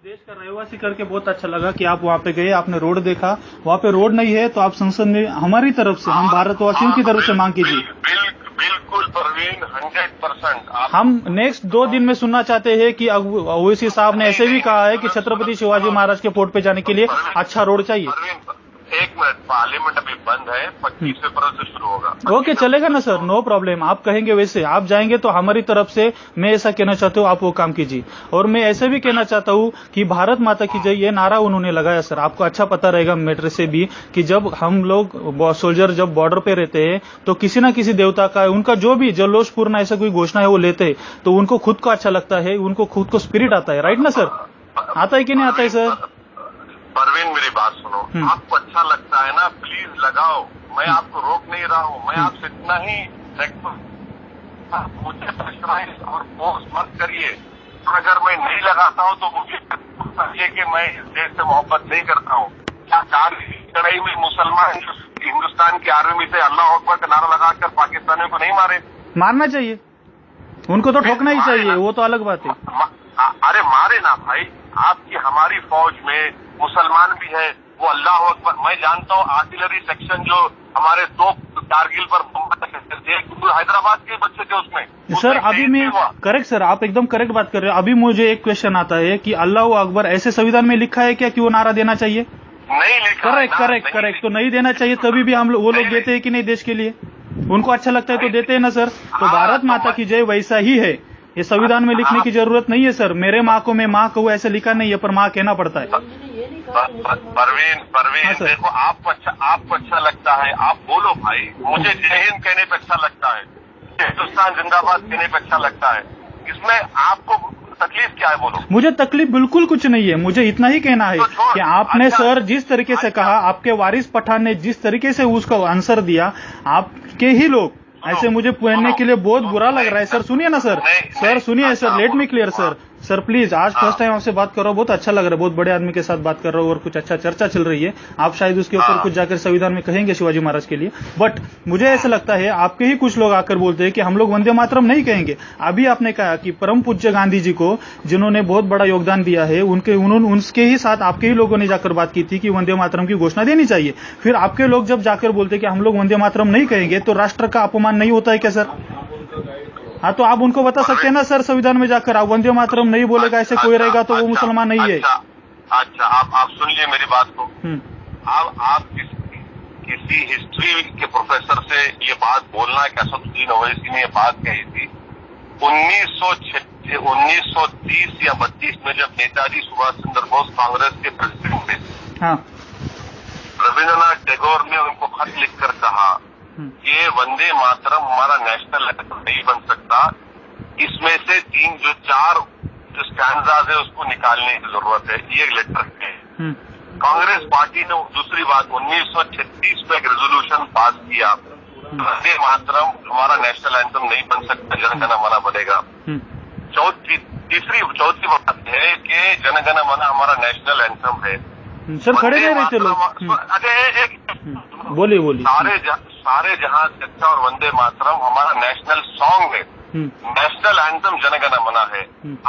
देश का रहवासी करके बहुत अच्छा लगा कि आप वहाँ पे गए, आपने रोड देखा। वहाँ पे रोड नहीं है तो आप संसद में हमारी तरफ से, हम भारतवासियों की तरफ से मांग कीजिए। बिल्कुल परवीन, 100%। हम नेक्स्ट 2 दिन में सुनना चाहते हैं कि ओवैसी साहब ने ऐसे भी कहा है कि छत्रपति शिवाजी महाराज के फोर्ट पे जाने के लिए अच्छा रोड चाहिए। एक मिनट, पार्लियामेंट अभी बंद है, 25 अप्रैल से शुरू होगा। ओके, चलेगा ना सर, नो प्रॉब्लम। आप कहेंगे वैसे, आप जाएंगे तो हमारी तरफ से मैं ऐसा कहना चाहता हूँ, आप वो काम कीजिए। और मैं ऐसे भी कहना चाहता हूँ कि भारत माता की जय, ये नारा उन्होंने लगाया सर, आपको अच्छा पता रहेगा मैटर से भी, कि जब हम लोग सोल्जर जब बॉर्डर पे रहते हैं तो किसी ना किसी देवता का, उनका जो भी जल्लोषपूर्ण ऐसा कोई घोषणा है वो लेते हैं तो उनको खुद को अच्छा लगता है, उनको खुद को स्पिरिट आता है। राइट ना सर? आता है कि नहीं आता है सर? परवीन मेरी बात सुनो, आपको अच्छा लगता है ना, प्लीज लगाओ, मैं आपको रोक नहीं रहा हूँ। मैं आपसे इतना ही मुझे प्रेशराइज और फोर्स मत करिए। अगर मैं नहीं लगाता हूँ तो मुझे चाहिए कि मैं इस देश से मोहब्बत नहीं करता हूँ। क्या लड़ाई में मुसलमान हिंदुस्तान की आर्मी से अल्लाह अकबर का नारा लगाकर पाकिस्तानियों को नहीं मारे? मारना चाहिए, उनको तो ठोकना ही चाहिए, वो तो अलग बात है। अरे मारे ना भाई, आपकी हमारी फौज में मुसलमान भी है, वो अल्लाह अकबर। मैं जानता हूँ आर्टिलरी सेक्शन जो हमारे 2 कारगिल पर हैदराबाद के बच्चे थे उसमें। सर अभी मैं करेक्ट सर, आप एकदम करेक्ट बात कर रहे हो। अभी मुझे एक क्वेश्चन आता है कि अल्लाह अकबर ऐसे संविधान में लिखा है क्या कि वो नारा देना चाहिए? नहीं लिखा। करेक्ट तो नहीं देना चाहिए, तभी भी हम वो लोग देते हैं कि नहीं देश के लिए? उनको अच्छा लगता है तो देते हैं ना सर। तो भारत माता की जय वैसा ही है, ये संविधान में लिखने की जरूरत नहीं है सर। मेरे माँ को मैं माँ कहूँ ऐसे लिखा नहीं है, पर माँ कहना पड़ता है। परवीन देखो, आपको अच्छा लगता है, आप बोलो भाई। मुझे जय हिंद कहने पे अच्छा लगता है, हिंदुस्तान जिंदाबाद कहने पे अच्छा लगता है। इसमें आपको तकलीफ क्या है बोलो? मुझे तकलीफ बिल्कुल कुछ नहीं है, मुझे इतना ही कहना है कि आपने सर जिस तरीके से कहा, आपके वारिस पठान ने जिस तरीके से उसका आंसर दिया, आपके ही लोग ऐसे मुझे पहनने के लिए बहुत बुरा लग रहा है सर। सुनिए ना सर, सुनिए sir, let me clear sir please. आज फर्स्ट टाइम आपसे बात कर रहा हूँ, बहुत अच्छा लग रहा है, बहुत बड़े आदमी के साथ बात कर रहा हूँ और कुछ अच्छा चर्चा चल रही है। आप शायद उसके ऊपर कुछ जाकर संविधान में कहेंगे शिवाजी महाराज के लिए, बट मुझे ऐसा लगता है आपके ही कुछ लोग आकर बोलते हैं कि हम लोग वंदे मातरम नहीं कहेंगे। अभी आपने कहा कि परम पूज्य गांधी जी को, जिन्होंने बहुत बड़ा योगदान दिया है, उनके ही साथ आपके ही लोगों ने जाकर बात की थी कि वंदे मातरम की घोषणा देनी चाहिए। फिर आपके लोग जब जाकर बोलते कि हम लोग वंदे मातरम नहीं कहेंगे, तो राष्ट्र का अपमान नहीं होता है क्या सर? हाँ, तो आप उनको बता सकते हैं ना सर, संविधान में जाकर आप वंदे मातरम नहीं बोलेगा ऐसे कोई रहेगा तो वो मुसलमान नहीं है। अच्छा, आप सुन लिए मेरी बात को। आप किसी हिस्ट्री के प्रोफेसर से ये बात बोलना है कि असदुद्दीन ओवैसी ने ये बात कही थी 1930 या 32 में, जब नेताजी सुभाष चंद्र बोस कांग्रेस के प्रेसिडेंट थे। हाँ। रविन्द्रनाथ टैगोर ने उनको खत लिखकर कहा ये वंदे मातरम हमारा नेशनल एंथम नहीं बन सकता, इसमें से 4 जो स्टैंजाज है उसको निकालने की जरूरत है। ये एक लेटर है। कांग्रेस पार्टी ने दूसरी बात 1936 में एक रेजोल्यूशन पास किया, वंदे मातरम हमारा नेशनल एंथम नहीं बन सकता, जनगण मन बनेगा। चौथी बात है कि जनगण मन हमारा नेशनल एंथम है। सर खड़े नहीं रहते लोग। अरे बोलिए। सारे जहां से अच्छा और वंदे मातरम हमारा नेशनल सॉन्ग है, नेशनल एंथम जनगण मना है।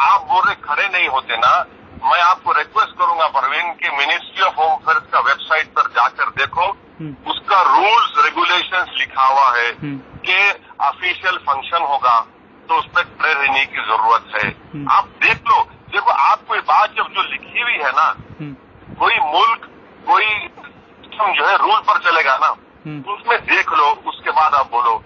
आप बोल रहे खड़े नहीं होते ना। मैं आपको रिक्वेस्ट करूंगा परवीन के मिनिस्ट्री ऑफ होम अफेयर्स का वेबसाइट पर जाकर देखो, उसका रूल्स रेगुलेशंस लिखा हुआ है कि ऑफिशियल फंक्शन होगा तो उस पर खड़े रहने की जरूरत है। आप देख लो। देखो, आपको ये बात जब जो लिखी हुई है ना, कोई मुल्क कोई जो है रूल पर चलेगा ना, उसमें देख लो, उसके बाद आप बोलो।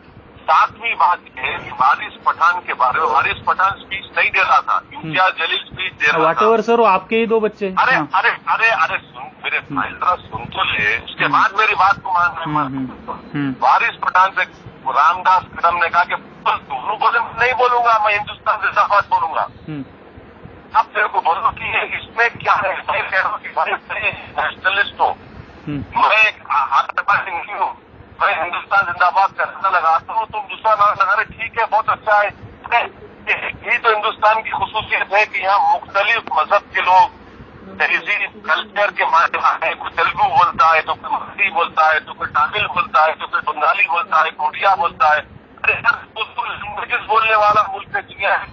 7वीं बात है कि वारिस पठान के बारे में, वारिस पठान स्पीच नहीं दे रहा था, इम्तियाज जलील स्पीच दे रहा था। सर, वो आपके ही 2 बच्चे। अरे सुन मेरे भाई, जरा सुन तो ले, उसके बाद मेरी बात को मान। वारिस पठान से रामदास कदम ने कहा कि दोनों बोले नहीं बोलूंगा, मैं हिंदुस्तान जिंदाबाद बोलूंगा। अब तेरे को बोलो कि इसमें क्या है? मैं कह रहा हूँ कि भाई नेशनलिस्ट हो, मैं नहीं हूँ, मैं हिंदुस्तान जिंदाबाद करना लगाता हूँ, तुम दूसरा नारा लगा रहे, ठीक है, बहुत अच्छा है। यही तो हिंदुस्तान की खुसूसियत है कि यहाँ मुख्तलिफ मजहब के लोग तहजीब कल्चर के माध्यम है। कोई तेलुगु बोलता है, तो कोई मराठी बोलता है, तो कोई तमिल बोलता है, तो कोई बंगाली बोलता है, उड़िया बोलता है। अरे यार, लैंग्वेजेस बोलने वाला मुल्क है दुनिया है।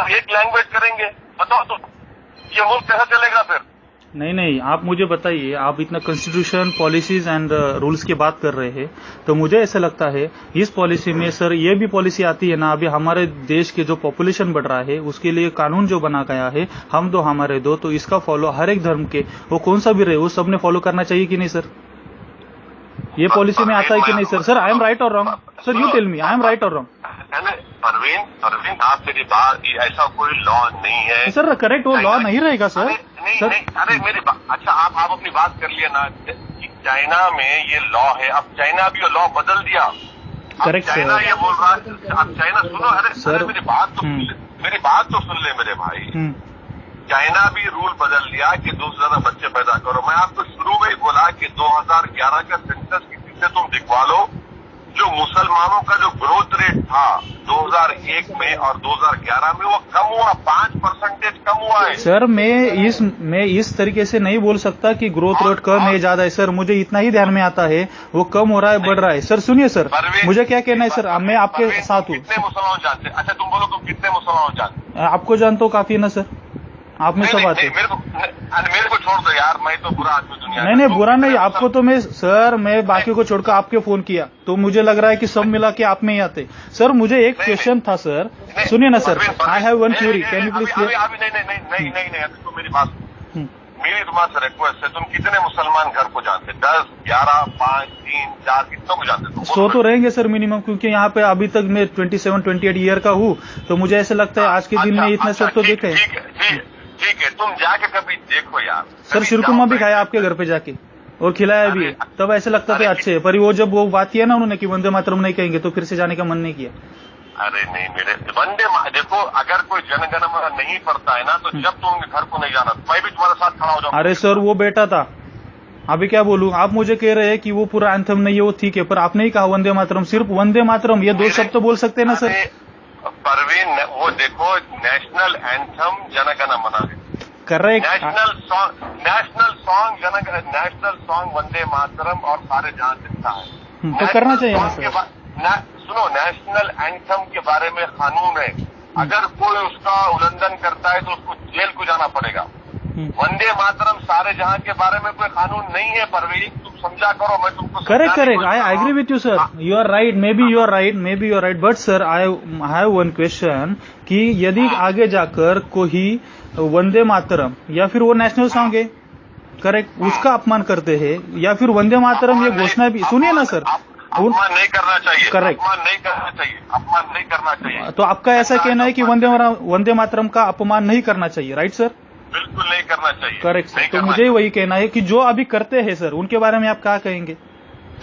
एक लैंग्वेज करेंगे, बताओ तो ये मुल्क कैसे चलेगा फिर? नहीं, आप मुझे बताइए, आप इतना कॉन्स्टिट्यूशन, पॉलिसीज एंड रूल्स की बात कर रहे हैं, तो मुझे ऐसा लगता है इस पॉलिसी में सर ये भी पॉलिसी आती है ना, अभी हमारे देश के जो पॉपुलेशन बढ़ रहा है उसके लिए कानून जो बना गया है, हम दो हमारे दो, तो इसका फॉलो हर एक धर्म के, वो कौन सा भी रहे, वो सबने फॉलो करना चाहिए कि नहीं सर? ये पॉलिसी में आता है कि नहीं sir? Sir I am right और wrong? Sir you tell me, I am right और रॉन्ग? परवीन आप मेरी बात, ऐसा कोई लॉ नहीं है सर। करेक्ट, वो लॉ नहीं रहेगा सर? नहीं, अरे मेरी बात, अच्छा आप अपनी बात कर लिया ना कि चाइना में ये लॉ है, अब चाइना भी लॉ बदल दिया। Correct sir. चाइना ये बोल रहा है, अब चाइना सुनो, अरे मेरी बात तो सुन ले मेरे भाई। चाइना भी रूल बदल दिया कि 2 से ज्यादा बच्चे पैदा करो। मैं आपको शुरू में ही बोला कि 2011 का सेंसस किसी से तुम दिखवा लो, जो मुसलमानों का जो ग्रोथ रेट था 2001 में और 2011 में, वो कम हुआ, 5% कम हुआ है। सर मैं इस तरीके से नहीं बोल सकता कि ग्रोथ रेट कम है ज्यादा है सर, मुझे इतना ही ध्यान में आता है वो कम हो रहा है बढ़ रहा है। सर सुनिए सर, मुझे क्या कहना है सर, मैं आपके साथ हूँ। कितने मुसलमान जानते? अच्छा तुम बोलो, तुम कितने मुसलमान जानते? आपको जानता हूँ काफी ना सर, आप में सब आते। मेरे को छोड़ दो यार, मैं तो बुरा आदमी दुनिया। नहीं बुरा नहीं, आपको तो मैं बाकी को छोड़कर आपके फोन किया, तो मुझे लग रहा है कि सब मिला के आप में ही आते। सर मुझे एक क्वेश्चन था सर, सुनिए ना sir, I have one query, can you please clear? नहीं, अभी तो मेरी बात, मेरी तुम्हारे रिक्वेस्ट है, तुम कितने मुसलमान घर को जानते? 10, 11, 5, 3, 4, कितनों को जानते? 100 तो रहेंगे सर मिनिमम, क्योंकि यहाँ पे अभी तक मैं 27-28 ईयर का हूँ, तो मुझे ऐसा लगता है आज के दिन में इतने सब तो देखे। ठीक है, तुम जाके कभी देखो यार। सर शिरकुरमा भी खाया आपके घर पे जाके और खिलाया भी, तब ऐसे लगता था अच्छे, पर वो जब वो बात किया ना उन्होंने कि वंदे मातरम नहीं कहेंगे, तो फिर से जाने का मन नहीं किया। अरे नहीं, मेरे देखो, अगर कोई जनगण मन नहीं पड़ता है ना, तो जब तुम घर को नहीं जाना, मैं भी तुम्हारे साथ खड़ा हो जाऊँ। अरे सर वो बेटा था, अभी क्या बोलूं, आप मुझे कह रहे हैं कि वो पूरा एंथम नहीं है, वो ठीक है, पर आपने ही कहा वंदे मातरम, सिर्फ वंदे मातरम, ये 2 शब्द तो बोल सकते हैं ना सर? परवीन, वो देखो, नेशनल एंथम जनगण मन, correct, national song Vande Mataram और सारे जहां दिखता है, तो करना चाहिए ना सर। सुनो, नेशनल एंथम के बारे में कानून है, अगर कोई उसका उल्लंघन करता है तो उसको जेल को जाना पड़ेगा। वंदे मातरम सारे जहां के बारे में कोई कानून नहीं है परवीन, तुम समझा करो, मैं तुमको correct, I agree with you sir, you are right, maybe you are right, but sir I have one question कि यदि आगे जाकर कोई वंदे मातरम या फिर वो नेशनल सॉन्ग है, करेक्ट, उसका अपमान करते हैं, या फिर वंदे मातरम ये घोषणा भी, सुनिए ना सर, अपमान नहीं करना चाहिए, करेक्ट, अपमान नहीं करना चाहिए। तो आपका ऐसा कहना है कि वंदे मातरम का अपमान नहीं करना चाहिए, राइट सर? बिल्कुल नहीं करना चाहिए। करेक्ट सर, तो मुझे वही कहना है कि जो अभी करते हैं सर, उनके बारे में आप क्या कहेंगे?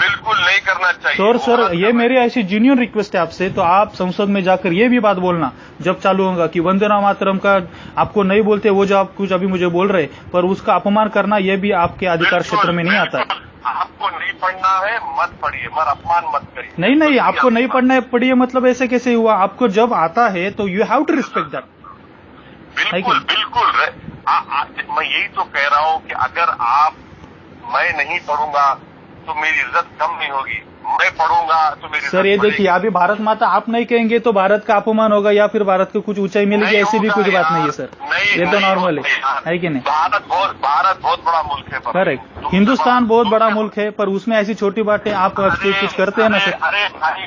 बिल्कुल नहीं करना चाहिए। तो सर ये मेरी ऐसी जेन्युइन रिक्वेस्ट है आपसे, तो आप संसद में जाकर ये भी बात बोलना जब चालू होगा कि वंदे मातरम का आपको नहीं बोलते, वो जो आप कुछ अभी मुझे बोल रहे, पर उसका अपमान करना ये भी आपके अधिकार क्षेत्र में नहीं आता। आपको नहीं पढ़ना है मत पढ़िए, मगर अपमान मत करिए। नहीं, आपको नहीं पढ़ना है पढ़िए, मतलब ऐसे कैसे हुआ? आपको जब आता है तो you have to respect that. बिल्कुल मैं यही तो कह रहा हूँ कि अगर मैं नहीं पढ़ूंगा तो मेरी इज्जत कम नहीं होगी, मैं पढ़ूंगा तो मेरी सर ये देखिए, अभी भारत माता आप नहीं कहेंगे तो भारत का अपमान होगा या फिर भारत को कुछ ऊंचाई मिलेगी, ऐसी भी कुछ बात नहीं है सर, ये तो नॉर्मल है कि नहीं? भारत बहुत बड़ा मुल्क है। करेक्ट, हिंदुस्तान बहुत बड़ा मुल्क है, पर उसमें ऐसी छोटी बातें आप कुछ करते हैं ना सर? अरे भाई,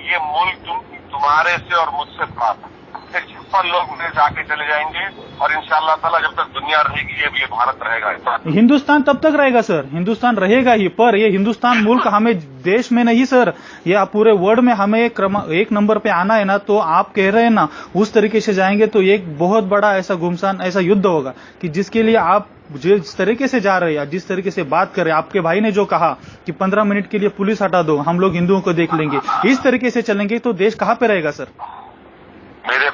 ये मुल्क तुम्हारे से और मुझसे बड़ा, 56 लोग मेरे जाके चले जाएंगे और इंशाअल्लाह ताला जब तक दुनिया रहेगी ये भारत रहेगा। हिंदुस्तान तब तक रहेगा सर, हिंदुस्तान रहेगा ही, पर ये हिंदुस्तान मुल्क हमें देश में नहीं सर, ये पूरे वर्ल्ड में हमें एक नंबर पे आना है ना, तो आप कह रहे हैं ना उस तरीके से जाएंगे तो एक बहुत बड़ा ऐसा घुमसान ऐसा युद्ध होगा कि जिसके लिए आप जिस तरीके से जा रहे हैं, जिस तरीके से बात कर रहे हैं, आपके भाई ने जो कहा कि 15 मिनट के लिए पुलिस हटा दो, हम लोग हिंदुओं को देख लेंगे, इस तरीके से चलेंगे तो देश कहाँ पे रहेगा सर? मेरे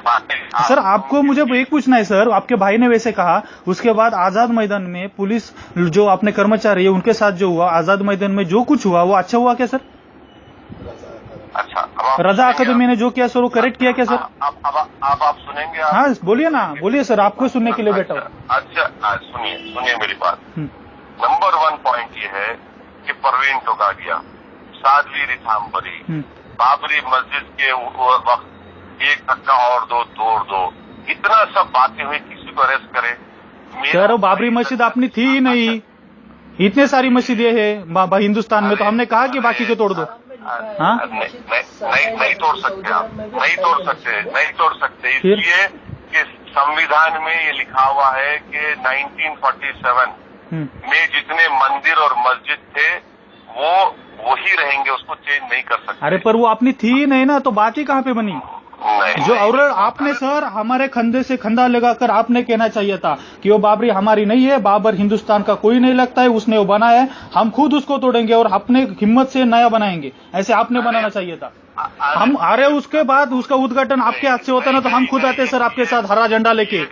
सर आपको मुझे एक पूछना है सर, आपके भाई ने वैसे कहा, उसके बाद आजाद मैदान में पुलिस जो अपने कर्मचारी है उनके साथ जो हुआ, आजाद मैदान में जो कुछ हुआ वो अच्छा हुआ क्या सर? अच्छा, रजा अकादमी ने जो किया सर वो करेक्ट किया क्या सर? अब आप सुनेंगे? हाँ बोलिए ना, बोलिए सर, आपको सुनने के लिए बैठा हूँ। अच्छा सुनिए मेरी बात। नंबर 1 पॉइंट ये है कि परवीन टोगाडिया, सादली रिथाम्बरी, बाबरी मस्जिद के वक्त 1 धक्का और 2 तोड़ दो, इतना सब बातें हुई, किसी को अरेस्ट करे? सर बाबरी मस्जिद अपनी थी ही नहीं, इतने सारी मस्जिदें हैं हिंदुस्तान में, तो हमने कहा कि बाकी को तोड़ दो। हाँ नहीं तोड़ सकते आप, नहीं तोड़ सकते इसलिए कि संविधान में ये लिखा हुआ है कि 1947 में जितने मंदिर और मस्जिद थे वो वही रहेंगे, उसको चेंज नहीं कर सकते। अरे पर वो अपनी थी ही नहीं ना, तो बात ही कहाँ पे बनी? जो और आपने सर हमारे कंधे से कंधा लगाकर आपने कहना चाहिए था कि वो बाबरी हमारी नहीं है, बाबर हिंदुस्तान का कोई नहीं लगता है, उसने वो बनाया है, हम खुद उसको तोड़ेंगे और अपने हिम्मत से नया बनाएंगे, ऐसे आपने बनाना चाहिए था। हम अरे उसके बाद उसका उद्घाटन आपके हाथ से होता ना, तो हम खुद आते सर आपके साथ हरा झंडा लेके,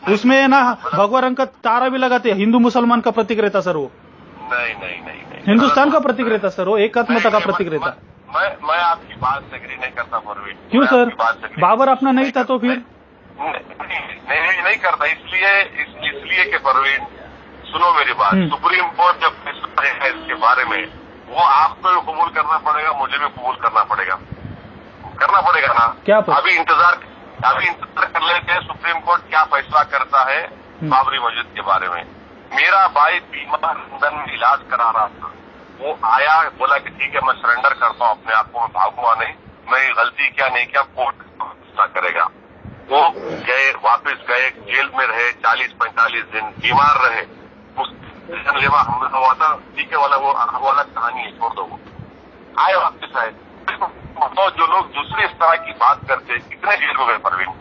उसमें ना भगवा रंग का तारा भी लगाते, हिंदू मुसलमान का प्रतीक रहता सर वो। नहीं हिंदुस्तान का प्रतीक रहता सर वो, एकात्मता का प्रतीक रहता। मैं आपकी बात से एग्री नहीं करता परवीन। क्यों सर? बाबर अपना नहीं था तो फिर? नहीं करता, इसलिए कि परवीन सुनो मेरी बात, सुप्रीम कोर्ट जब फैसला है इसके बारे में वो आपको भी कबूल करना पड़ेगा, मुझे भी कबूल करना पड़ेगा ना। क्या अभी इंतजार कर लेते हैं सुप्रीम कोर्ट क्या फैसला करता है बाबरी मस्जिद के बारे में। मेरा भाई बीमार लंदन में इलाज करा रहा था, वो आया बोला कि ठीक है मैं सरेंडर करता हूँ अपने आप को, मैं भागूंगा नहीं, मैं गलती क्या नहीं किया, कोर्ट फैसला करेगा। वो गए, वापस गए, जेल में रहे 40-45 दिन, बीमार रहे, जानलेवा हमला हुआ था, ठीक है वाला वो अलग कहानी है, छोड़ दो। वो आए वापस आए, तो जो लोग दूसरे इस तरह की बात करते कितने जेल हो गए परवीन?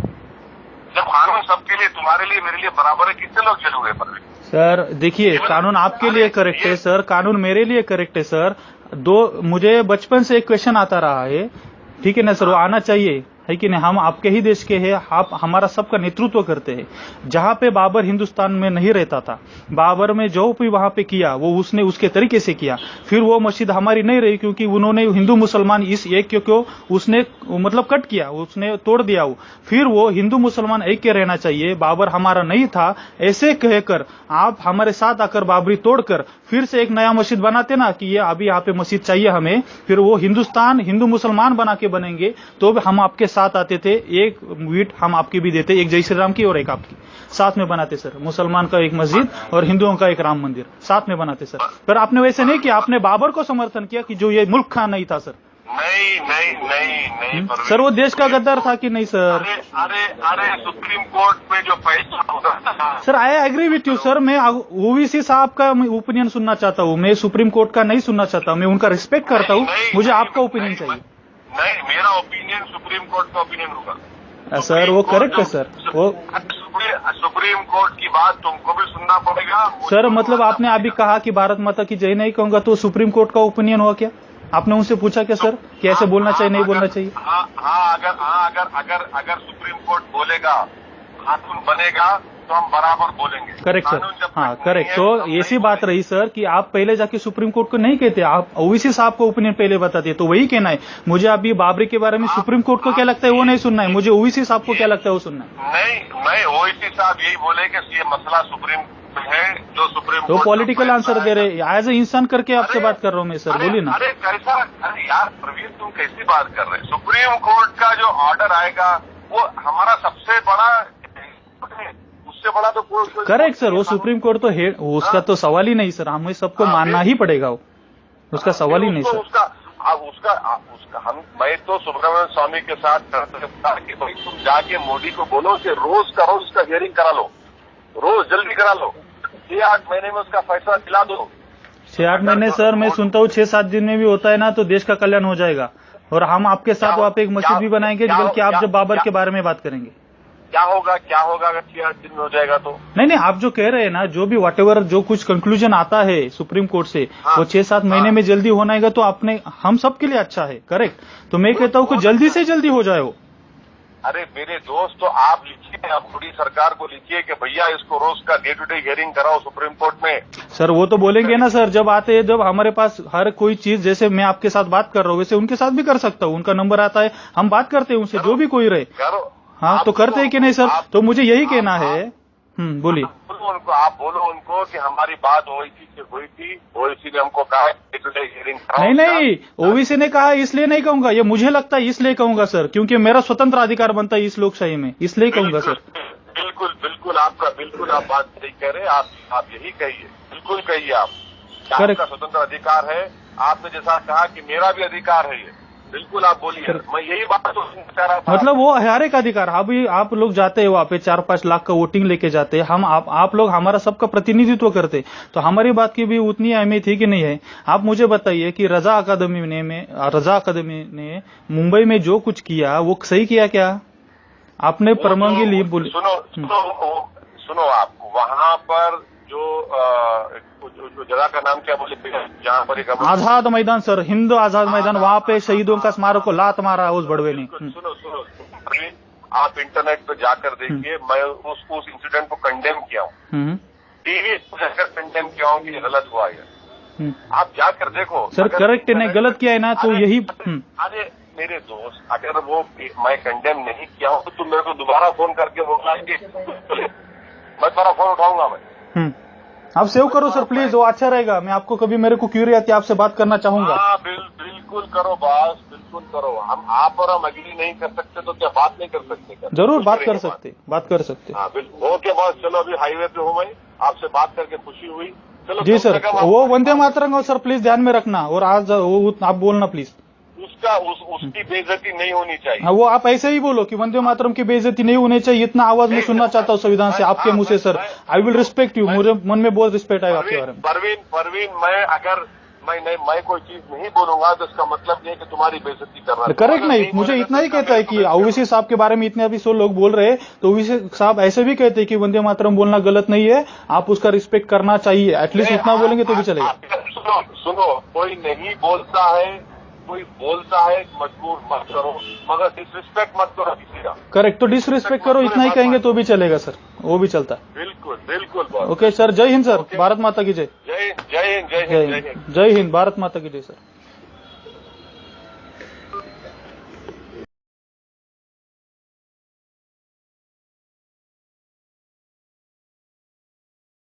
जब कानून सबके लिए, तुम्हारे लिए मेरे लिए बराबर है, कितने लोग जेल हो गए परवीन? सर देखिए कानून आपके लिए करेक्ट है सर, कानून मेरे लिए करेक्ट है सर। मुझे बचपन से एक क्वेश्चन आता रहा है, ठीक है ना सर, वो आना चाहिए है कि नहीं? हम आपके ही देश के हैं, आप हमारा सबका नेतृत्व करते हैं। जहां पे बाबर हिंदुस्तान में नहीं रहता था, बाबर में जो भी वहां पे किया वो उसने उसके तरीके से किया, फिर वो मस्जिद हमारी नहीं रही क्योंकि उन्होंने हिंदू मुसलमान इस एक को उसने मतलब कट किया, उसने तोड़ दिया। वो फिर वो हिंदू मुसलमान ऐक्य रहना चाहिए, बाबर हमारा नहीं था ऐसे कहकर आप हमारे साथ आकर बाबरी तोड़कर फिर से एक नया मस्जिद बनाते ना कि ये अभी यहाँ पे मस्जिद चाहिए हमें, फिर वो हिंदुस्तान हिंदू मुसलमान बना के बनेंगे तो हम आपके साथ आते थे, एक वीट हम आपकी भी देते, एक जय श्री राम की और एक आपकी साथ में बनाते सर, मुसलमान का एक मस्जिद और हिंदुओं का एक राम मंदिर साथ में बनाते सर। पर आपने वैसे नहीं किया, आपने बाबर को समर्थन किया कि जो ये मुल्क खां नहीं था सर। नहीं सर, वो देश का गद्दार था कि नहीं सर? अरे सुप्रीम कोर्ट में जो फैसला होगा sir, I agree with you sir, मैं ओवीसी साहब का ओपिनियन सुनना चाहता हूँ, मैं सुप्रीम कोर्ट का नहीं सुनना चाहता, मैं उनका रिस्पेक्ट करता हूँ, मुझे आपका ओपिनियन चाहिए। नहीं, मेरा ओपिनियन सुप्रीम कोर्ट का ओपिनियन होगा सर, वो करेक्ट है सर, वो सुप्रीम कोर्ट की बात तुमको भी सुनना पड़ेगा सर। मतलब आपने अभी कहा कि भारत माता की जय नहीं कहूंगा, तो सुप्रीम कोर्ट का ओपिनियन हुआ क्या? आपने उनसे पूछा क्या सर कि ऐसे बोलना चाहिए नहीं बोलना चाहिए? अगर सुप्रीम कोर्ट बोलेगा, कानून बनेगा तो हम बराबर बोलेंगे। करेक्ट सर, हाँ करेक्ट। तो ऐसी बात रही सर कि आप पहले जाके सुप्रीम कोर्ट को नहीं कहते, आप ओवीसी साहब को ओपिनियन पहले बताते, तो वही कहना है मुझे। अभी बाबरी के बारे में सुप्रीम कोर्ट को क्या लगता है वो नहीं सुनना है, मुझे ओवीसी साहब को क्या लगता है वो सुनना है। नहीं, मैं ओवीसी साहब यही बोले कि ये मसला सुप्रीम है, जो सुप्रीम तो पॉलिटिकल आंसर दे रहे, एज ए इंसान करके आपसे बात कर रहा हूँ मैं सर, बोलिए ना। अरे कैसा, अरे यार प्रवीण तुम कैसी बात कर रहे हैं? सुप्रीम कोर्ट का जो ऑर्डर आएगा वो हमारा सबसे बड़ा, उससे बड़ा तो करेक्ट सर, वो सुप्रीम कोर्ट तो है, उसका तो सवाल ही नहीं सर, हमें सबको मानना ही पड़ेगा, वो उसका सवाल ही नहीं सर। उसका मैं तो सुब्रमण्यम स्वामी के साथ कि भाई तुम जाके मोदी को बोलो कि रोज का रोज उसका हियरिंग करा लो, रोज जल्दी करा लो, 6-8 महीने में उसका फैसला दिला दो। 6-8 महीने सर, मैं सुनता हूँ 6-7 दिन में भी होता है ना, तो देश का कल्याण हो जाएगा और हम आपके साथ वहाँ पे एक मस्जिद भी बनाएंगे, बल्कि आप जब बाबर के बारे में बात करेंगे। क्या होगा अगर 6-8 दिन में हो जाएगा तो? नहीं, आप जो कह रहे हैं ना, जो भी व्हाटएवर जो कुछ कंक्लूजन आता है सुप्रीम कोर्ट से, वो 6-7 महीने में जल्दी होना है तो अपने हम सब के लिए अच्छा है, करेक्ट। तो मैं कहता हूँ कि जल्दी से जल्दी हो जाए वो। अरे मेरे दोस्त, तो आप लिखिए, आप मोदी सरकार को लिखिए कि भैया इसको रोज का डे टू डे हियरिंग कराओ सुप्रीम कोर्ट में। सर वो तो बोलेंगे ना सर, जब आते हैं, जब हमारे पास हर कोई चीज, जैसे मैं आपके साथ बात कर रहा हूँ वैसे उनके साथ भी कर सकता हूँ, उनका नंबर आता है, हम बात करते हैं उनसे, जो भी कोई रहे। हाँ तो करते हैं कि नहीं सर? तो मुझे यही कहना है। बोलिए। आप बोलो उनको कि हमारी बात ओवीसी से हुई थी, ओवीसी ने हमको कहा डे टू डे हियरिंग। नहीं, ओवीसी ने कहा इसलिए नहीं कहूंगा, ये मुझे लगता है इसलिए कहूंगा सर, क्योंकि मेरा स्वतंत्र अधिकार बनता है इस लोकशाही में, इसलिए कहूंगा सर। बिल्कुल बिल्कुल आप बात सही कह रहे हैं। आप यही कहिए, बिल्कुल कहिए आप। आपका स्वतंत्र अधिकार है। आपने जैसा कहा कि मेरा भी अधिकार है ये, बिल्कुल आप बोलिए। मैं यही बात तो कह रहा था। मतलब वो हर एक अधिकार, अभी आप लोग जाते हैं वहाँ पे 4-5 लाख का वोटिंग लेके जाते हैं, आप लोग हमारा सबका प्रतिनिधित्व करते, तो हमारी बात की भी उतनी अहमियत है कि नहीं है? आप मुझे बताइए कि रजा अकादमी ने मुंबई में जो कुछ किया वो सही किया क्या? आपने परवानगी ली, बोली। सुनो आप वहाँ पर जो जगह का नाम क्या बोले, जहाँ पर एक आजाद मैदान सर, हिंद आजाद मैदान, वहाँ पे शहीदों का स्मारक को लात मारा उस बड़वे ने। सुनो आप इंटरनेट पे जाकर देखिए, मैं उस इंसिडेंट को कंडेम किया हूँ, टीवी पर जाकर कंडेम किया हूँ कि ये गलत हुआ है। आप जाकर देखो सर, करेक्ट ने गलत किया है ना, तो यही। अरे मेरे दोस्त, अगर वो मैं कंडेम नहीं किया हूँ तो तुम मेरे को दोबारा फोन करके बोलना है कि मैं तुम्हारा फोन उठाऊंगा। मैं आप सेव करो सर प्लीज, वो अच्छा रहेगा। मैं आपको कभी मेरे को क्यूरी आती है, आपसे बात करना चाहूंगा। हाँ बिल्कुल करो बॉस, बिल्कुल करो। आप और हम अग्री नहीं कर सकते तो क्या बात नहीं कर सकते? जरूर बात कर सकते। हाँ बिल्कुल। ओके बॉस, चलो अभी हाईवे पे हूँ मैं, आपसे बात करके खुशी हुई। चलो जी सर, वो वंदे मातरम सर प्लीज ध्यान में रखना, और आज वो आप बोलना प्लीज। उसकी बेइज्जती नहीं होनी चाहिए। हाँ, वो आप ऐसे ही बोलो कि वंदे मातरम की बेइज्जती नहीं होनी चाहिए, इतना आवाज मैं सुनना चाहता हूँ संविधान से, आपके मुंह से sir. I will respect you, मुझे मन में बहुत रिस्पेक्ट आएगा आपके बारे में। परवीन, मैं कोई चीज नहीं बोलूंगा तो इसका मतलब ये है कि तुम्हारी बेइज्जती करना करेक्ट नहीं। मुझे इतना ही कहता है कि ओवैसी साहब के बारे में इतने अभी 100 लोग बोल रहे हैं, तो ओवैसी साहब ऐसे भी कहते हैं कि वंदे मातरम बोलना गलत नहीं है, आप उसका रिस्पेक्ट करना चाहिए, एटलीस्ट इतना बोलेंगे तो भी चलेगा। सुनो, कोई नहीं बोलता है, कोई बोलता है, मजबूर मत करो, मगर डिसरिस्पेक्ट मत करो किसी का। करेक्ट, तो डिसरिस्पेक्ट करो, इतना ही कहेंगे तो भी चलेगा सर, वो भी चलता है। बिल्कुल। ओके सर, जय हिंद सर, भारत माता की जय। जय हिंद, जय हिंद, भारत माता की जय सर।